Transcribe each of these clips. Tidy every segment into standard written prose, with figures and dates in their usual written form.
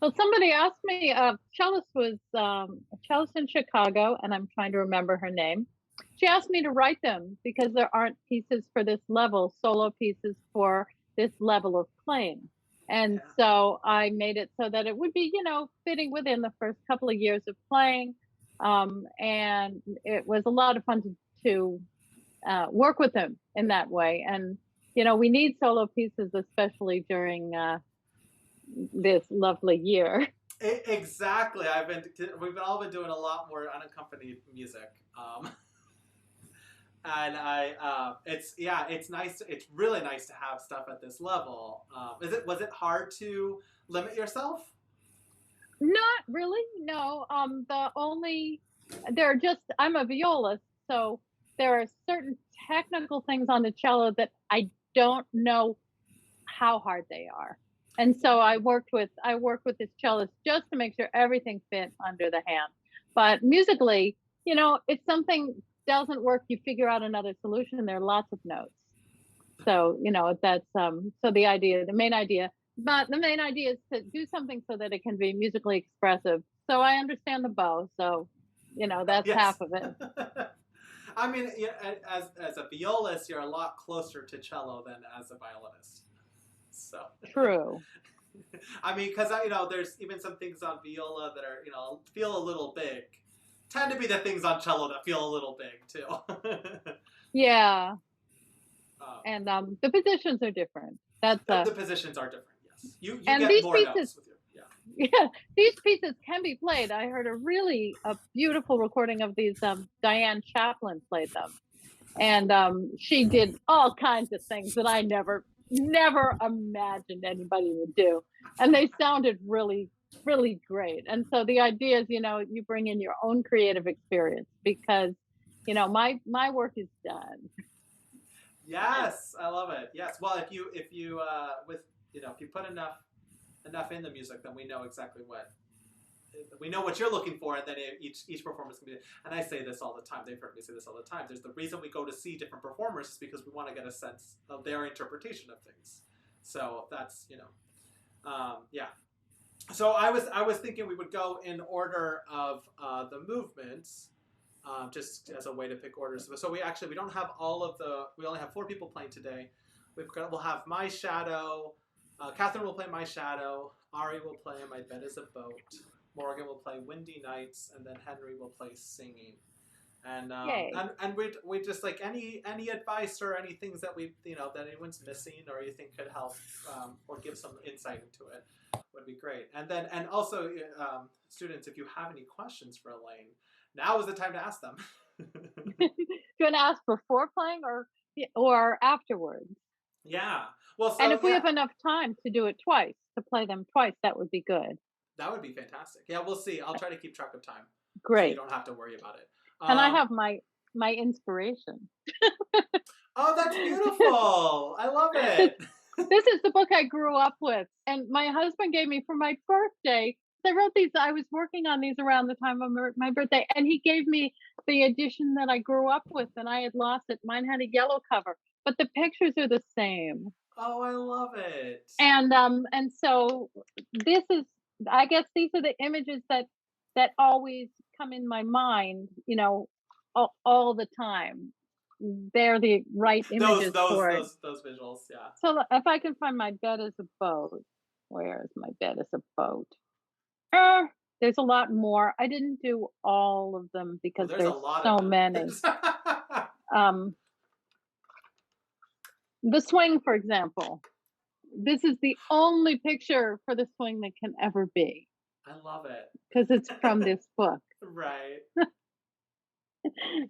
Well, somebody asked me, a cellist in Chicago, and I'm trying to remember her name. She asked me to write them because there aren't pieces for this level, solo pieces for this level of playing. And Yeah. so I made it so that it would be, fitting within the first couple of years of playing. And it was a lot of fun to work with him in that way. And, we need solo pieces, especially during this lovely year. Exactly. We've all been doing a lot more unaccompanied music. And it's nice. It's really nice to have stuff at this level. Was it hard to limit yourself? Not really, no. There are just, I'm a violist, so there are certain technical things on the cello that I don't know how hard they are. And so I worked with this cellist just to make sure everything fit under the hand. But musically, if something doesn't work, you figure out another solution. There are lots of notes. So, the main idea is to do something so that it can be musically expressive. So I understand the bow. So, that's half Yes. of it. I mean, yeah, as a violist, you're a lot closer to cello than as a violinist. So, True. I mean, because there's even some things on viola that are feel a little big. Tend to be the things on cello that feel a little big too. Yeah. um, And the positions are different. That's the positions are different. Yes, you and get these more pieces, notes with your yeah. yeah, these pieces can be played. I heard a beautiful recording of these. Diane Chaplin played them, and she did all kinds of things that I never imagined anybody would do, and they sounded really really great. And so the idea is, you bring in your own creative experience because my work is done. Yes, I love it. Yes, well, if you with if you put enough in the music, then we know what you're looking for, and then each performance can be. And I say this all the time. They've heard me say this all the time. There's the reason we go to see different performers is because we want to get a sense of their interpretation of things. So that's yeah. So I was thinking we would go in order of the movements, just as a way to pick orders. So we don't have all of the. We only have four people playing today. We'll have My Shadow. Catherine will play My Shadow. Ari will play My Bed Is a Boat. Morgan will play Windy Nights, and then Henry will play Singing. And Yay. we just like any advice or any things that that anyone's missing or you think could help or give some insight into it would be great. And also students, if you have any questions for Elaine, now is the time to ask them. Do you want to ask before playing or afterwards? Yeah. Well, And so if we yeah, have enough time to do it twice, to play them twice, that would be good. that would be fantastic. Yeah, we'll see. I'll try to keep track of time so you Great. don't have to worry about it. And I Um, have my inspiration. oh, that's beautiful. I love it. This is the book I grew up with, and my husband gave me for my birthday. I wrote these. I was working on these around the time of my birthday, and he gave me the edition that I grew up with, and I had lost it. Mine had a yellow cover, but the pictures are the same. Oh, I love it. And so this is, I guess these are the images that always come in my mind, all the time. They're the right Those images those for it. those those visuals, yeah. So if I can find My Bed Is a Boat, where is My Bed Is a Boat? Uh, there's a lot more. I didn't do all of them Oh, because there's a there's lot of so them. many. Um, the swing, for example. This is the only picture for the swing that can ever be I love it. because it's from this book. Right.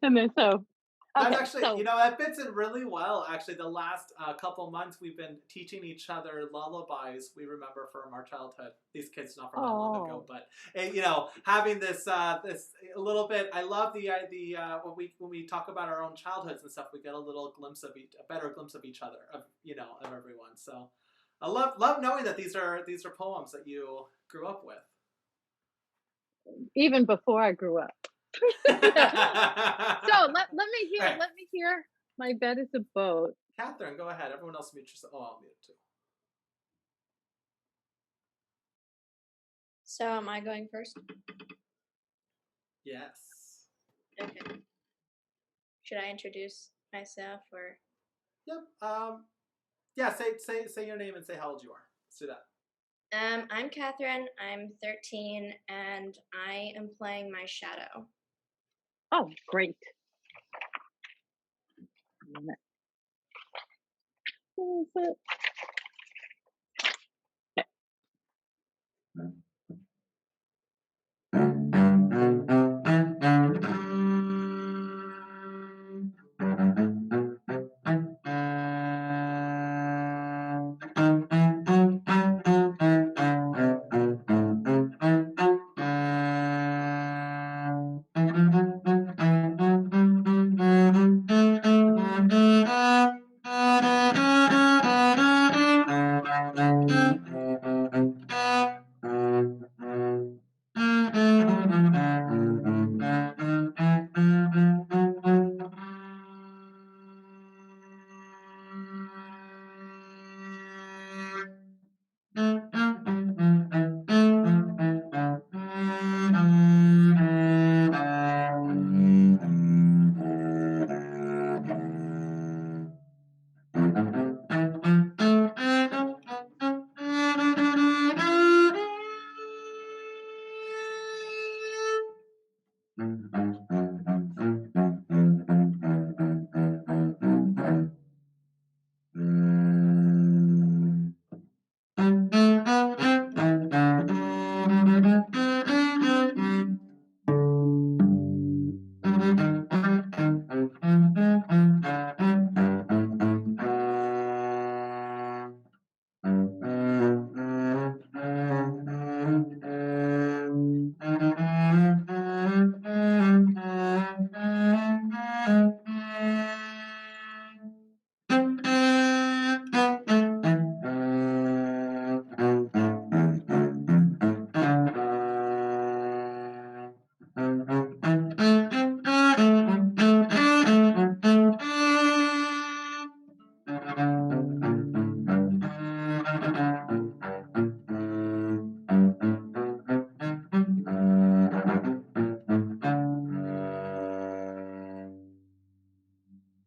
And then That's okay, actually, so that fits in really well. Actually, the last couple months we've been teaching each other lullabies we remember from our childhood. These kids not from that long ago, oh, but having this a little bit. I love the when we talk about our own childhoods and stuff, we get a little glimpse of a better glimpse of each other, of everyone. So I love knowing that these are poems that you grew up with. even before I grew up. So Okay, let me hear My Bed Is a Boat. Catherine, go ahead. Everyone else mute yourself. Oh, I'll mute too. So am I going first? Yes. Okay. Should I introduce myself or? Yep. Yeah. Say your name and say how old you are. Let's do that. I'm Catherine. I'm 13, and I am playing my shadow. Oh, great. Where is it?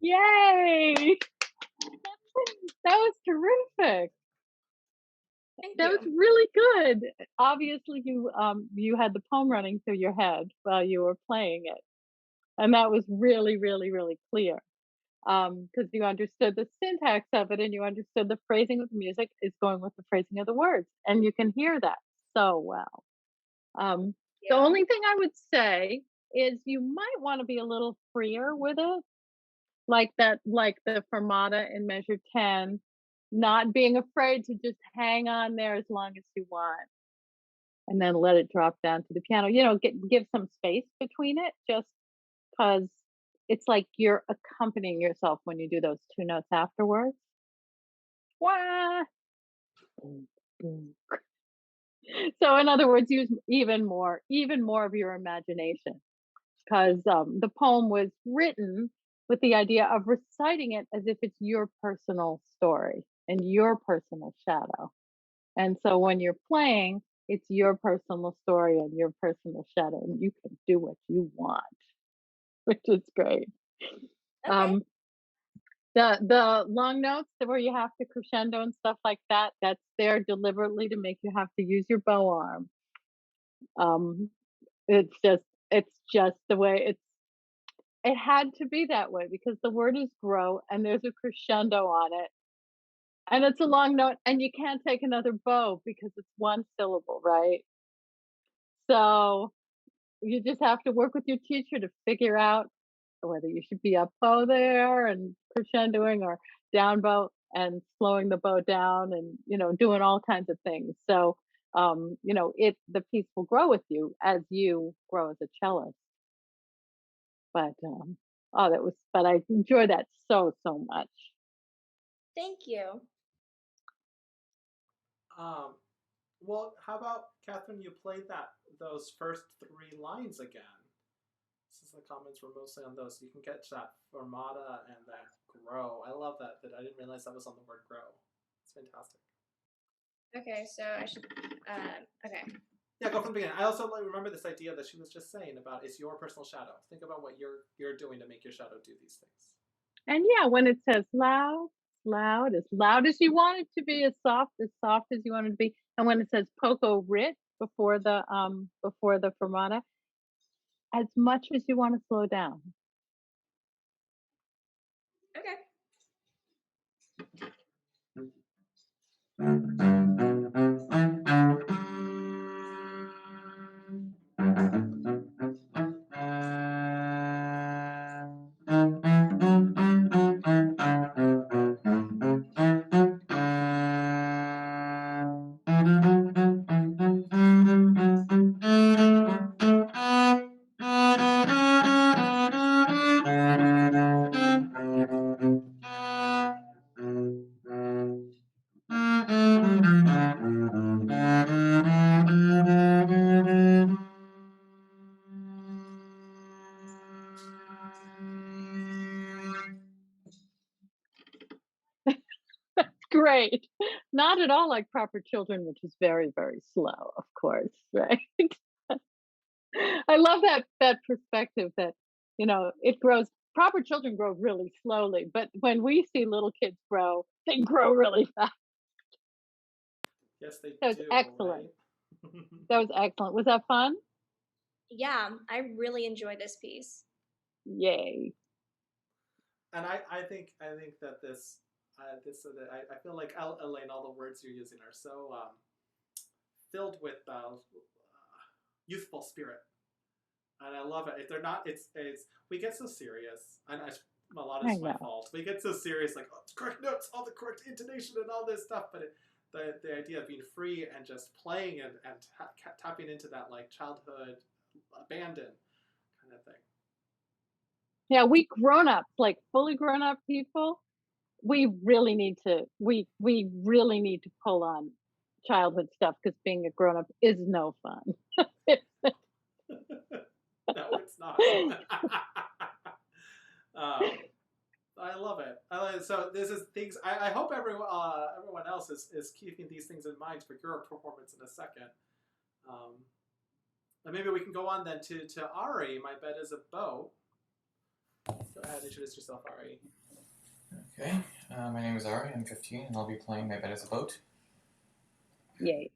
Yay! That was terrific. Thank That you. was really good. Obviously, you had the poem running through your head while you were playing it, and that was really, really, really clear. Because you understood the syntax of it, and you understood the phrasing of the music is going with the phrasing of the words, and you can hear that so well. The Yeah. only thing I would say is you might want to be a little freer with it, like that, like the fermata in measure 10, not being afraid to just hang on there as long as you want and then let it drop down to the piano. Give some space between it, just because it's like you're accompanying yourself when you do those two notes afterwards. Wah! Boom, boom. So in other words, use even more of your imagination, because the poem was written with the idea of reciting it as if it's your personal story and your personal shadow. And so when you're playing, it's your personal story and your personal shadow, and you can do what you want, which is great. Okay. The long notes where you have to crescendo and stuff like that, that's there deliberately to make you have to use your bow arm. Um, it's just the way it had to be that way because the word is grow and there's a crescendo on it. And it's a long note and you can't take another bow because it's one syllable, right? So you just have to work with your teacher to figure out whether you should be up bow there and crescendoing or down bow and slowing the bow down and doing all kinds of things. So the piece will grow with you as you grow as a cellist. But but I enjoy that so much. Thank you. Well, how about Catherine? You played those first three lines again. Since the comments were mostly on those, you can catch that fermata and that grow. I love that. That I didn't realize that was on the word grow. It's fantastic. Okay, so I should. Okay. Yeah, go from the beginning. I also remember this idea that she was just saying about it's your personal shadow. Think about what you're doing to make your shadow do these things. And yeah, when it says loud, loud as you want it to be, as soft as you want it to be. And when it says poco rit before the fermata, as much as you want to slow down. Okay. Great. Not at all like Proper Children, which is very, very slow, of course, right? I love that perspective that, it grows. Proper children grow really slowly, but when we see little kids grow, they grow really fast. Yes, they That was do. excellent. Right? That was excellent. Was that fun? Yeah, I really enjoyed this piece. Yay. And I think that I feel like Elaine, all the words you're using are so filled with youthful spirit, and I love it. If they're not, it's we get so serious, and a lot I is my know. fault. We get so serious, like correct notes, all the correct intonation, and all this stuff. But the idea of being free and just playing and tapping into that like childhood abandon kind of thing. Yeah, we grown-ups, like fully grown-up people, we really need to pull on childhood stuff because being a grown-up is no fun. No, it's not. I love it. So this is things. I hope everyone else is keeping these things in mind for your performance in a second. And maybe we can go on then to Ari. My bed is a boat. Go ahead, introduce yourself, Ari. Okay, my name is Ari. I'm 15, and I'll be playing My Bed is a Boat. Yay.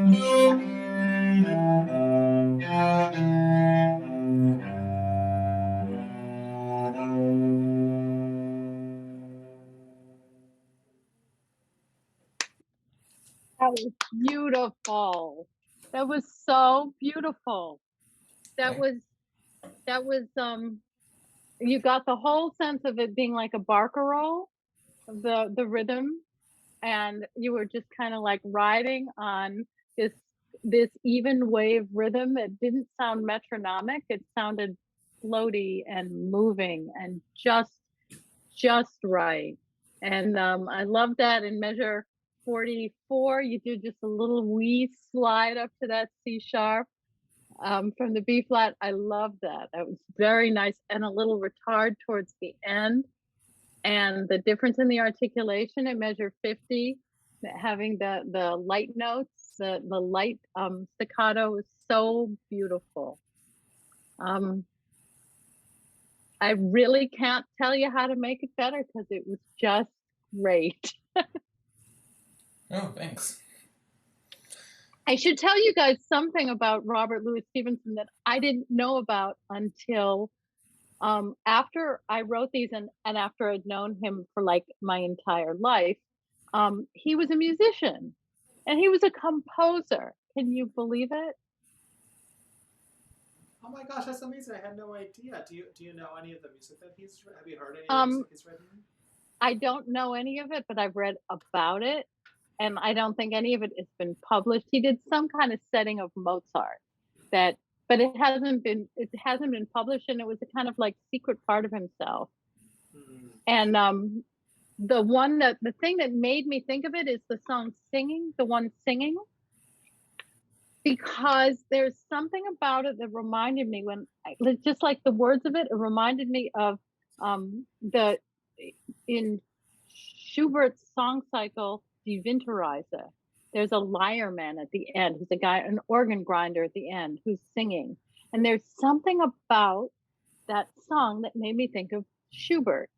That was beautiful. That was so beautiful. That Okay. was you got the whole sense of it being like a barcarolle, the rhythm, and you were just kind of like riding on this even wave rhythm. It didn't sound metronomic. It sounded floaty and moving and just right. And I love that in measure 44, you do just a little wee slide up to that C sharp from the B flat. I love that. That was very nice, and a little retard towards the end. And the difference in the articulation in measure 50, having the light notes, the light staccato was so beautiful. I really can't tell you how to make it better because it was just great. Oh, thanks. I should tell you guys something about Robert Louis Stevenson that I didn't know about until after I wrote these and after I'd known him for like my entire life. He was a musician and he was a composer. Can you believe it? Oh my gosh, that's amazing! I had no idea. Do you know any of the music that he's? Have you heard any of the music he's written? I don't know any of it, but I've read about it, and I don't think any of it has been published. He did some kind of setting of Mozart that, but it hasn't been published, and it was a kind of like secret part of himself. And the thing that made me think of it is the song "Singing," the one singing, because there's something about it that reminded me just like the words of it, it reminded me of in Schubert's song cycle Die Winterreise. There's a lyreman at the end. He's a guy, an organ grinder at the end who's singing. And there's something about that song that made me think of Schubert,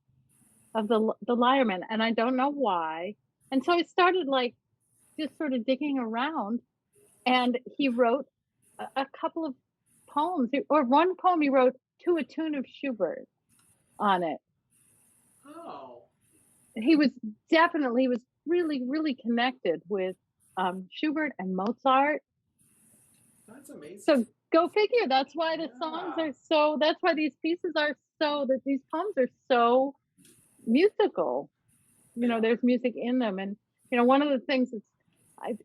of the lyreman. And I don't know why. And so I started like just sort of digging around, and he wrote a couple of poems, or one poem he wrote to a tune of Schubert on it. Oh. He was really, really connected with Schubert and Mozart. That's amazing. So go figure. That's why the songs are so, that's why these pieces are so, that these poems are so musical. You know, there's music in them. And, you know, one of the things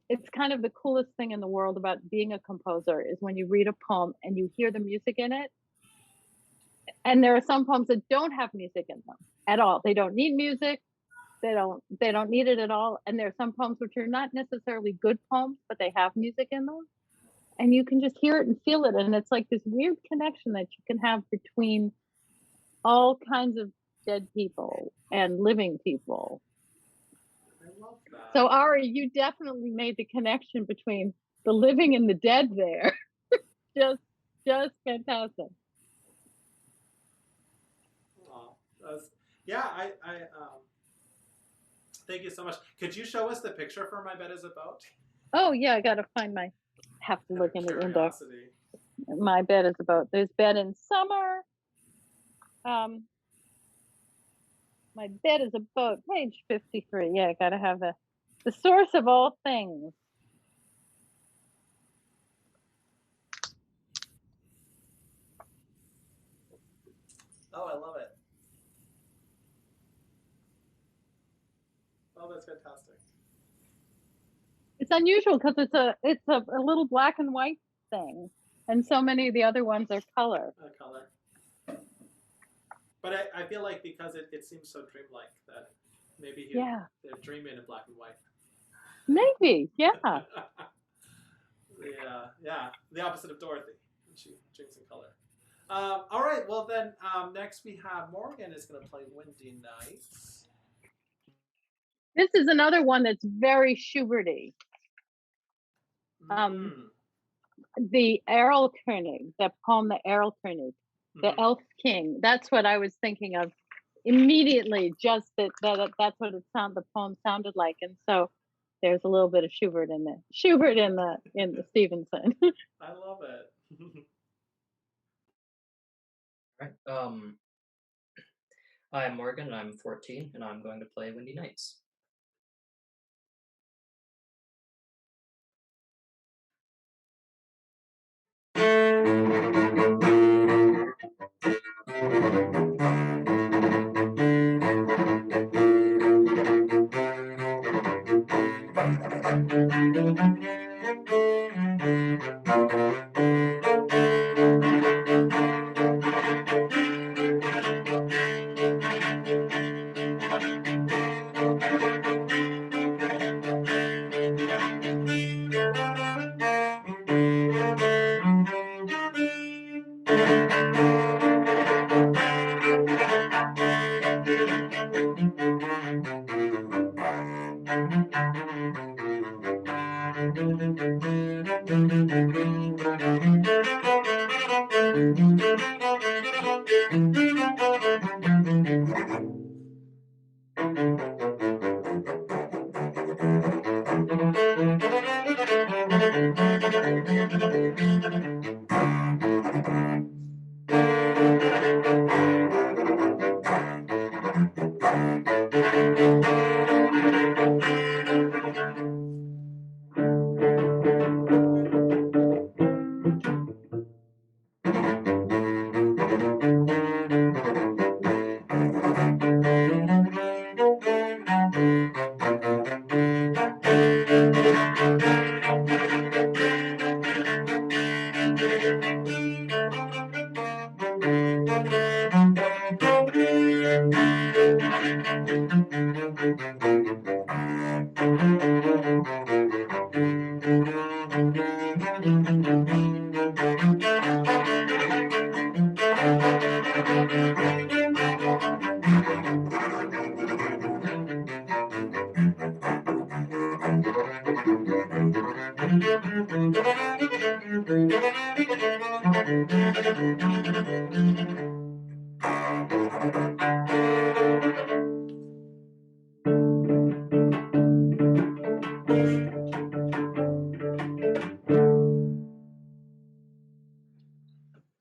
it's kind of the coolest thing in the world about being a composer is when you read a poem and you hear the music in it. And there are some poems that don't have music in them at all. They don't need music. They don't need it at all. And there are some poems which are not necessarily good poems, but they have music in them. And you can just hear it and feel it. And it's like this weird connection that you can have between all kinds of dead people and living people. I love that. So Ari, you definitely made the connection between the living and the dead there. just fantastic. Oh, I thank you so much. Could you show us the picture for My Bed Is a Boat? Oh yeah, I gotta find have to look in the index. Curiosity. My Bed Is a Boat. There's Bed in Summer. My Bed Is a Boat, page 53. Yeah, I gotta have the source of all things. Oh, I love it. Oh, that's fantastic. It's unusual because it's a little black and white thing, and so many of the other ones are color. Color. But I feel like because it seems so dreamlike that maybe they're dreaming in black and white. Maybe, yeah. Yeah. The opposite of Dorothy. She dreams in color. All right. Well, then next we have Morgan is going to play Windy Nights. This is another one that's very Schuberty. The Erlkönig, the poem, the Erlkönig, the Elf King. That's what I was thinking of immediately. Just that's what the poem sounded like. And so there's a little bit of Schubert in there. Schubert in the Stevenson. I love it. Right. I'm Morgan, and I'm 14, and I'm going to play Windy Nights.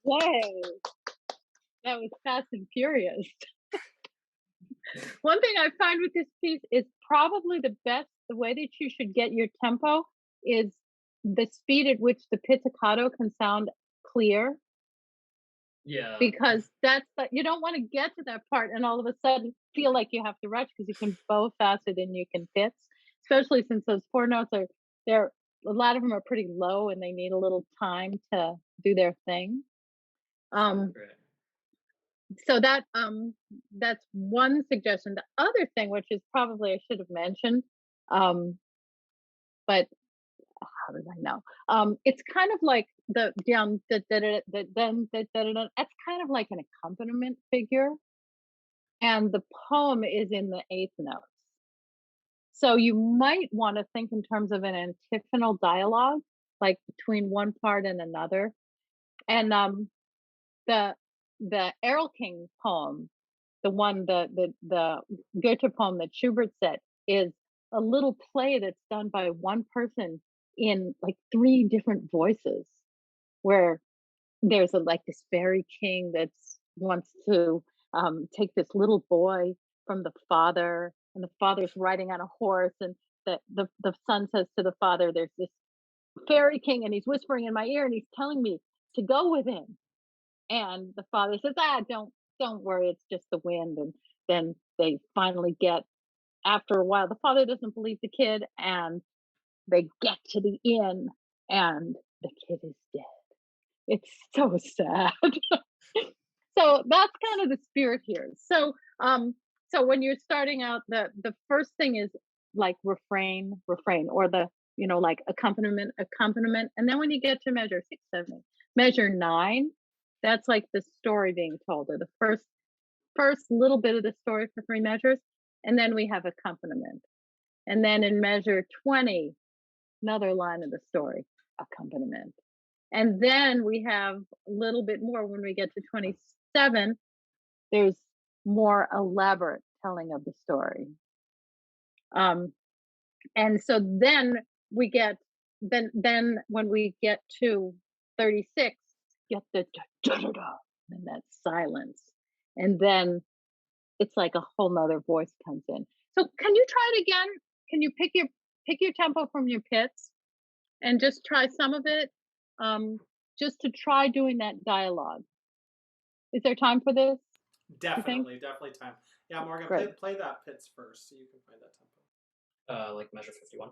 Yay! That was fast and furious. One thing I find with this piece is probably the way that you should get your tempo is the speed at which the pizzicato can sound clear, Yeah. because you don't want to get to that part and all of a sudden feel like you have to rush, because you can bow faster than you can pitch, especially since those four notes they're a lot of them are pretty low and they need a little time to do their thing. Um, Right. so that's one suggestion. The other thing, which is probably I should have mentioned, but how did I know? It's kind of like the down that's kind of like an accompaniment figure, and the poem is in the eighth notes. So you might want to think in terms of an antiphonal dialogue, like between one part and another. And the Errol King poem, the one the Goethe poem that Schubert said, is a little play that's done by one person in like three different voices, where there's like this fairy king that wants to take this little boy from the father, and the father's riding on a horse, and the son says to the father, "There's this fairy king, and he's whispering in my ear, and he's telling me to go with him." And the father says, "Ah, don't worry, it's just the wind." And then they finally get, after a while, the father doesn't believe the kid, and they get to the inn, and the kid is dead. It's so sad. So that's kind of the spirit here. So when you're starting out, the first thing is like refrain, refrain, or the like accompaniment, accompaniment, and then when you get to measure 6, 7, measure 9, that's like the story being told, or the first little bit of the story for 3 measures, and then we have accompaniment, and then in measure 20, another line of the story, accompaniment. And then we have a little bit more when we get to 27. There's more elaborate telling of the story. Um, And so then we get then when we get to 36, get the da da da and that silence. And then it's like a whole nother voice comes in. So can you try it again? Can you pick your tempo from your pits and just try some of it? Just to try doing that dialogue. Is there time for this? Definitely time. Yeah, Morgan, play that Pits first so you can find that tempo. Like measure 51.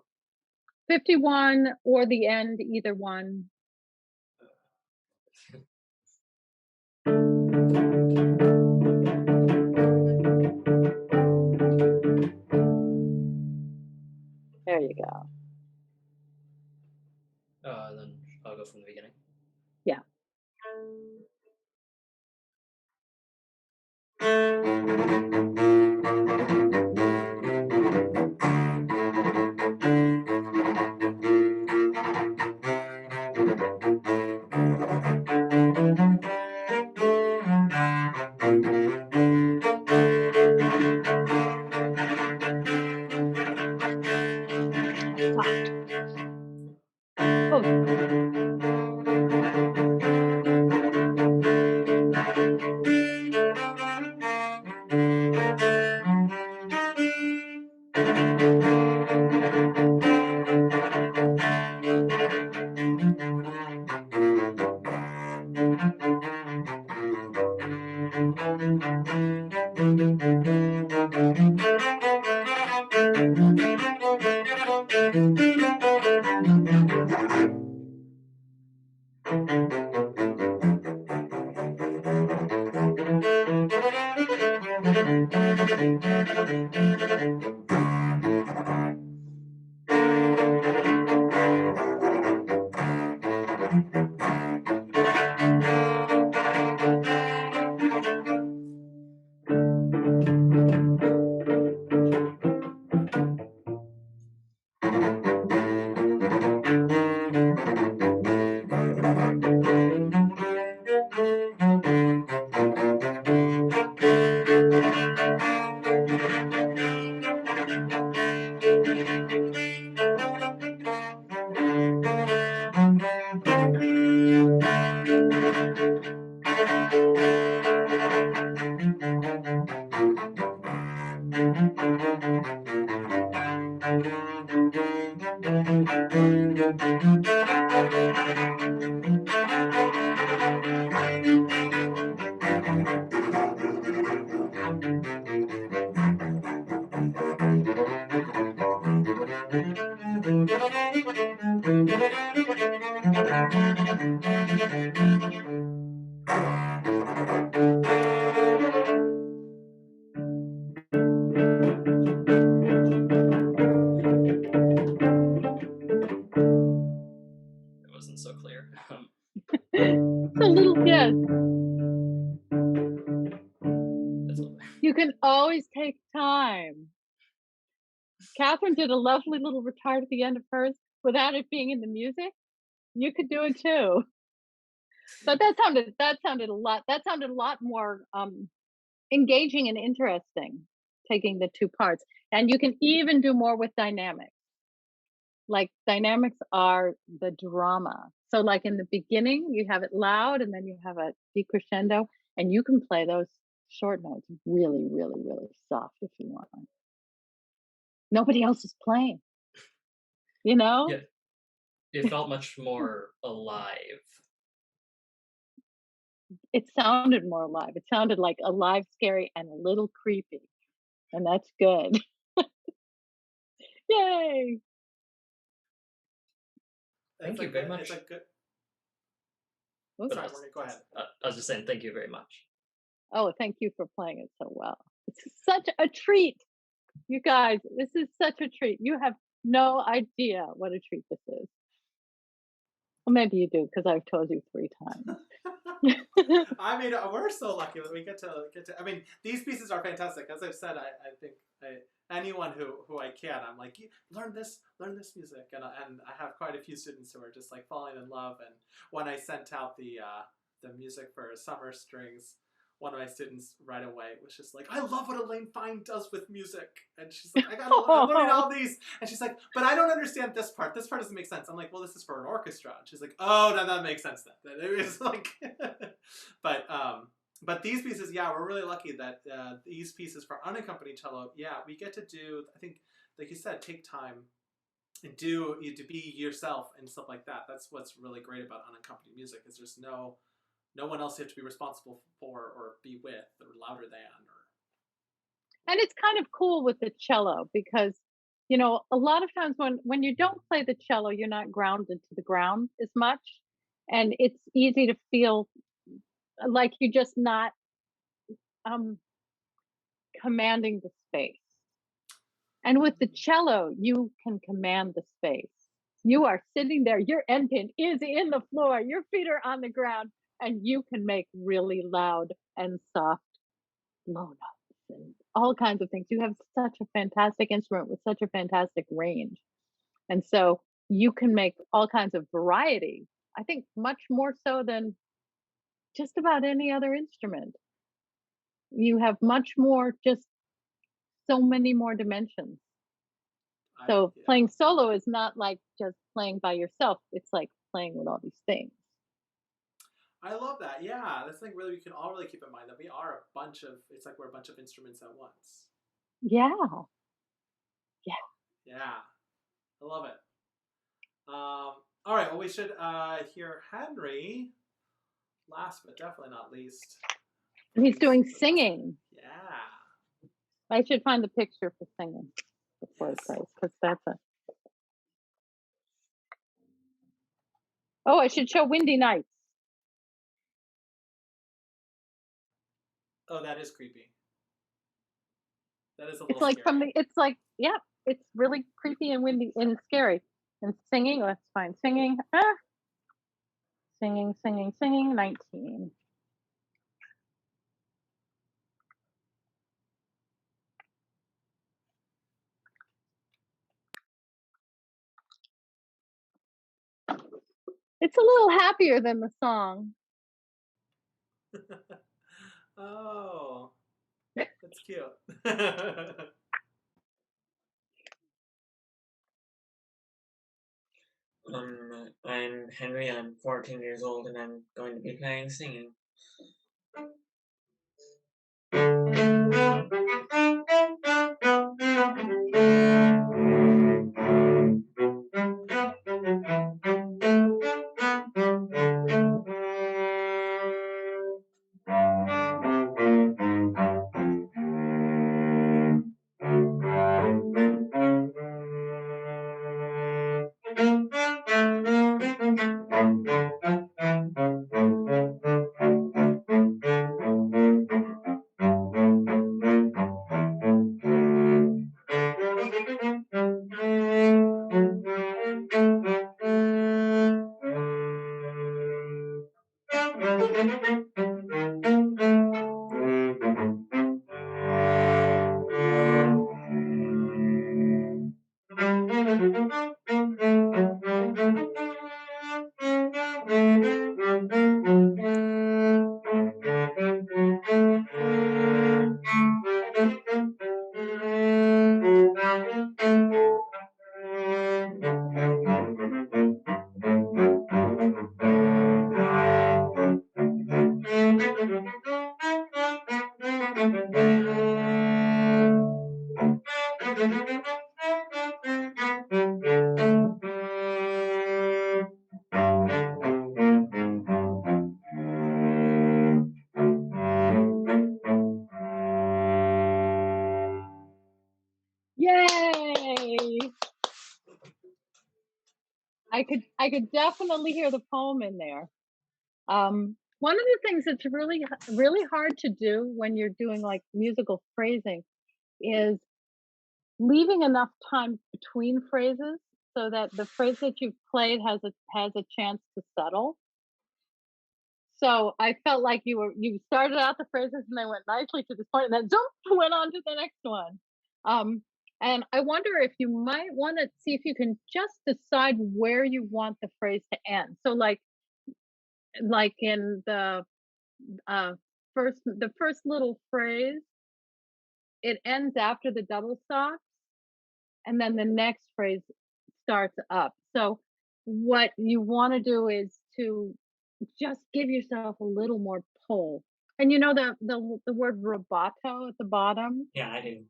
51 or the end, either one. There you go. Then I'll go from the beginning. Yeah. Soft. Oh. It wasn't so clear. It's a little, yes. You can always take time. Catherine did a lovely little retard at the end of hers without it being in the music. You could do it too. But that sounded a lot more engaging and interesting, taking the two parts. And you can even do more with dynamics. Like dynamics are the drama. So like in the beginning, you have it loud and then you have a decrescendo, and you can play those short notes really, really, really soft if you want. Nobody else is playing, you know? Yeah, it felt much more alive. It sounded more alive. It sounded like alive, scary, and a little creepy. And that's good. Yay! Thank you very much. It's a good. Oops. Sorry, Morgan, go ahead. I was just saying thank you very much. Oh, thank you for playing it so well. It's such a treat. You guys, this is such a treat. You have no idea what a treat this is. Well, maybe you do because I've told you 3 times. I mean, we're so lucky that we get to. I mean, these pieces are fantastic. As I've said, I think anyone who I can, I'm like, learn this music, and I have quite a few students who are just like falling in love. And when I sent out the music for Summer Strings one of my students right away was just like, I love what Elaine Fine does with music. And she's like, I'm learning all these. And she's like, but I don't understand this part. This part doesn't make sense. I'm like, well, this is for an orchestra. And she's like, oh, no, that makes sense then. It was like, but these pieces, yeah, we're really lucky that these pieces for unaccompanied cello, yeah, we get to do, I think, like you said, take time and to be yourself and stuff like that. That's what's really great about unaccompanied music is there's no one else you have to be responsible for or be with or louder than. And it's kind of cool with the cello because, you know, a lot of times when you don't play the cello, you're not grounded to the ground as much. And it's easy to feel like you're just not commanding the space. And with the cello, you can command the space. You are sitting there, your end pin is in the floor, your feet are on the ground, and you can make really loud and soft low notes and all kinds of things. You have such a fantastic instrument with such a fantastic range. And so you can make all kinds of variety. I think much more so than just about any other instrument. You have much more, just so many more dimensions. So playing solo is not like just playing by yourself. It's like playing with all these things. I love that. Yeah, that's like really we can all really keep in mind that we are a bunch of. It's like we're a bunch of instruments at once. Yeah. Yeah, I love it. All right. Well, we should hear Henry. Last but definitely not least. He's doing singing. Yeah. I should find the picture for singing before it plays because that's a. Oh, I should show Windy Nights. Oh, that is creepy. That is a little It's like scary. it's like, yeah, it's really creepy and windy and scary. And singing, let's find singing. Singing, 19. It's a little happier than the song. Oh, that's cute. I'm Henry, I'm 14 years old, and I'm going to be playing singing. Yay! I could definitely hear the poem in there. One of the things that's really hard to do when you're doing like musical phrasing is leaving enough time between phrases so that the phrase that you've played has a chance to settle. So I felt like you started out the phrases and they went nicely to this point and then went on to the next one. And I wonder if you might want to see if you can just decide where you want the phrase to end. So like in the first little phrase, it ends after the double stops, and then the next phrase starts up. So what you want to do is to just give yourself a little more pull. And you know the word rubato at the bottom? Yeah, I do.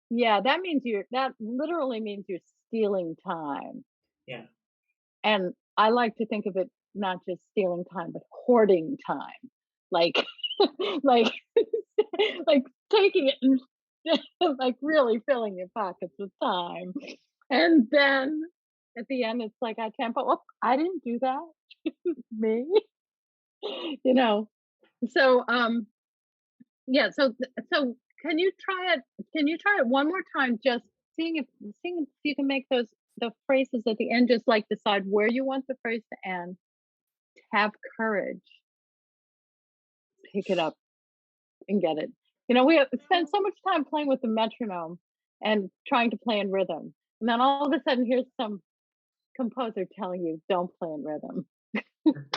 Yeah, that literally means you're stealing time. Yeah. And I like to think of it not just stealing time, but hoarding time. Like like like taking it and like really filling your pockets with time. And then at the end it's like I tempo, oh, I didn't do that. Me. You know. So yeah, so can you try it one more time, just seeing if you can make those the phrases at the end, just like decide where you want the phrase to end. Have courage, pick it up and get it. You know, we have spent so much time playing with the metronome and trying to play in rhythm. And then all of a sudden here's some composer telling you don't play in rhythm.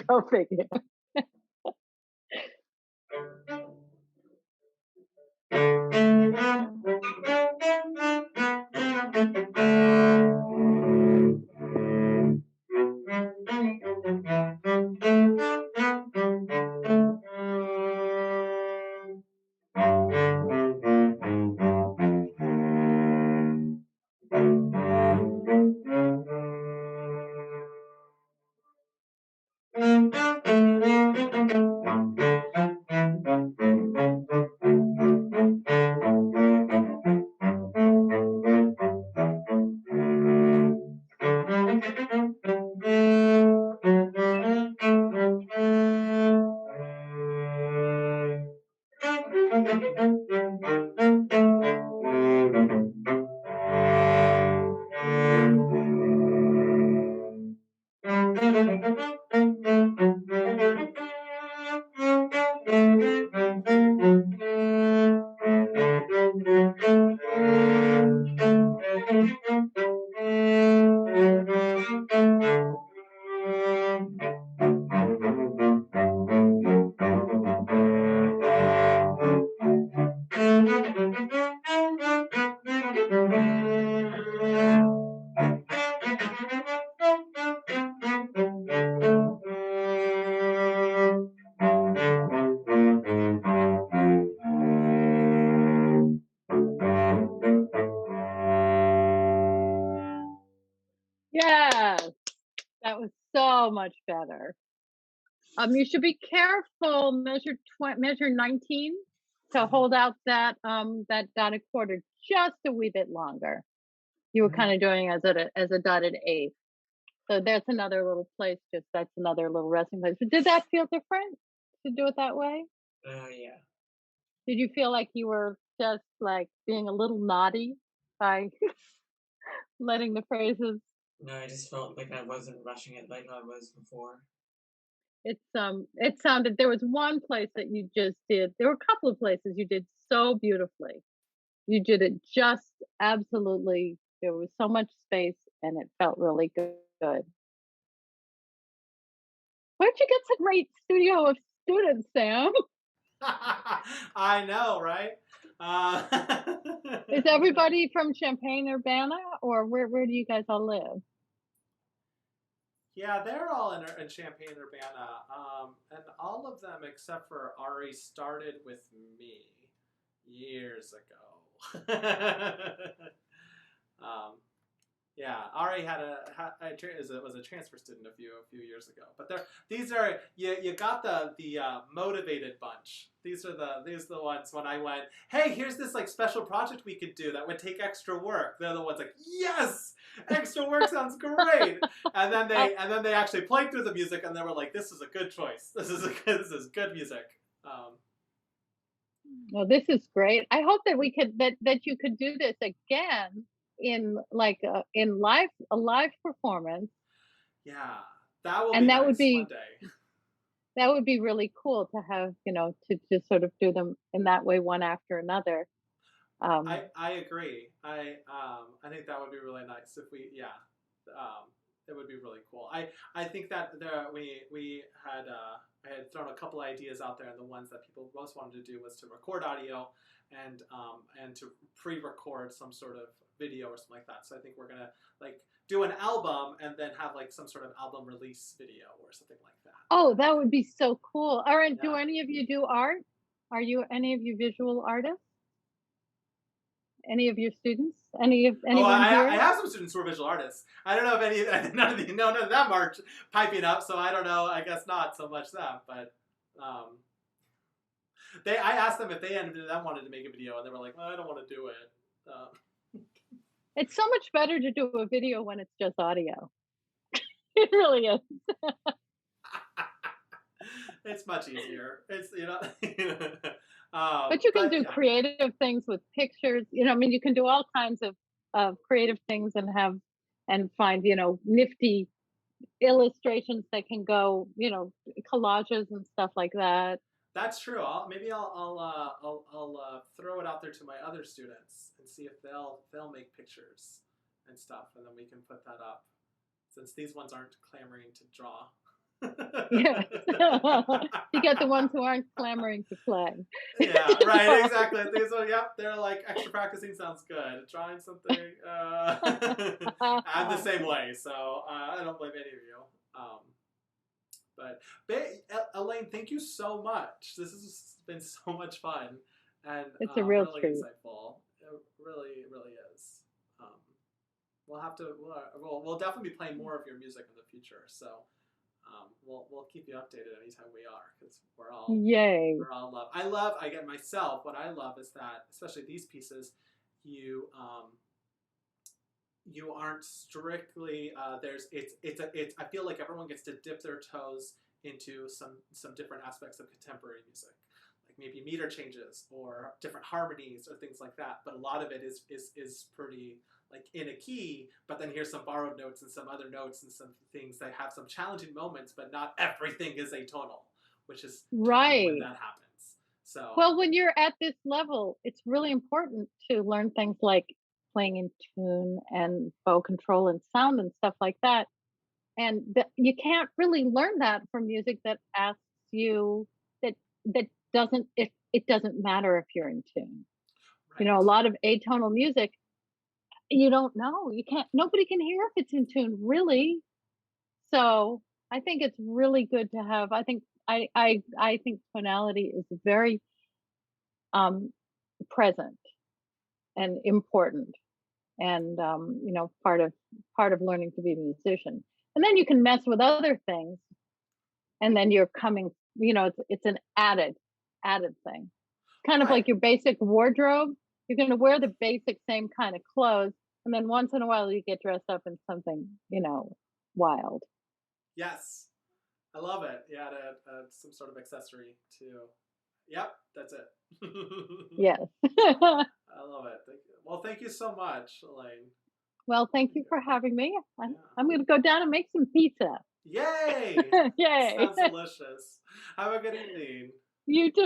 Go figure. Yes, that was so much better. You should be careful. Measure 19 to hold out that dotted quarter just a wee bit longer. You were kind of doing as a dotted eighth. So that's another little place. That's another little resting place. But did that feel different to do it that way? Yeah. Did you feel like you were just like being a little naughty by letting the phrases? No, I just felt like I wasn't rushing it like I was before. It sounded, there was one place that you just did. There were a couple of places you did so beautifully. You did it just absolutely. There was so much space, and it felt really good. Where'd you get such a great studio of students, Sam? I know, right? Is everybody from Champaign-Urbana, or where do you guys all live? Yeah, they're all in Champaign-Urbana, and all of them except for Ari started with me years ago. Yeah, Ari was a transfer student a few years ago. But these are you got the motivated bunch. These are the ones when I went, hey, here's this like special project we could do that would take extra work. They're the ones like, yes, extra work sounds great. And then they actually played through the music and they were like, this is a good choice. This is good music. Well, this is great. I hope that we could that you could do this again in a live performance. Yeah, that will be And that would nice be one day. that would be really cool to have, to just sort of do them in that way, one after another. I agree. I think that would be really nice if we It would be really cool. I think that we had I had thrown a couple ideas out there, and the ones that people most wanted to do was to record audio and to pre-record some sort of video or something like that. So I think we're gonna like do an album and then have like some sort of album release video or something like that. Oh, that would be so cool. All right, do Yeah. any of you do art? Are you any of you visual artists? Any of your students? Anyone I here? have some students who are visual artists. I don't know if none of them are piping up, so I don't know. I guess not so much that, but I asked them if they wanted to make a video, and they were like, I don't want to do it. It's so much better to do a video when it's just audio. It really is. It's much easier. It's But you can do yeah. creative things with pictures. I mean, you can do all kinds of creative things and find, nifty illustrations that can go, collages and stuff like that. That's true. Maybe I'll throw it out there to my other students and see if they'll make pictures and stuff, and then we can put that up. Since these ones aren't clamoring to draw. Yeah. You get the ones who aren't clamoring to play. Yeah, right, exactly. So, yep, they're like, extra practicing sounds good. Drawing something, I'm the same way, so I don't blame any of you. But Elaine, thank you so much. This has been so much fun, and It's a real really treat. insightful. It really, really is. We'll have to. We'll definitely be playing more of your music in the future. So we'll keep you updated anytime we are, because we're all Yay. Again, myself. What I love is that, especially these pieces, you aren't strictly I feel like everyone gets to dip their toes into some different aspects of contemporary music, like maybe meter changes or different harmonies or things like that. But a lot of it is pretty like in a key, but then here's some borrowed notes and some other notes and some things that have some challenging moments, but not everything is atonal, which is Right. when that happens. So well, when you're at this level, it's really important to learn things like playing in tune and bow control and sound and stuff like that. And you can't really learn that from music that asks you that doesn't it doesn't matter if you're in tune. right. A lot of atonal music, you don't know. You can't. Nobody can hear if it's in tune, really. So I think it's really good to have. I think think tonality is very present and important, and part of learning to be a musician. And then you can mess with other things, and then you're coming. It's an added thing. Kind of Right. like your basic wardrobe. You're going to wear the basic same kind of clothes, and then once in a while you get dressed up in something, wild. Yes, I love it. You add some sort of accessory to. Yep, that's it. Yes. I love it. Well, thank you so much, Elaine. Well, thank you for having me. Yeah. I'm going to go down and make some pizza. Yay! Yay. Sounds delicious. Have a good evening. You too.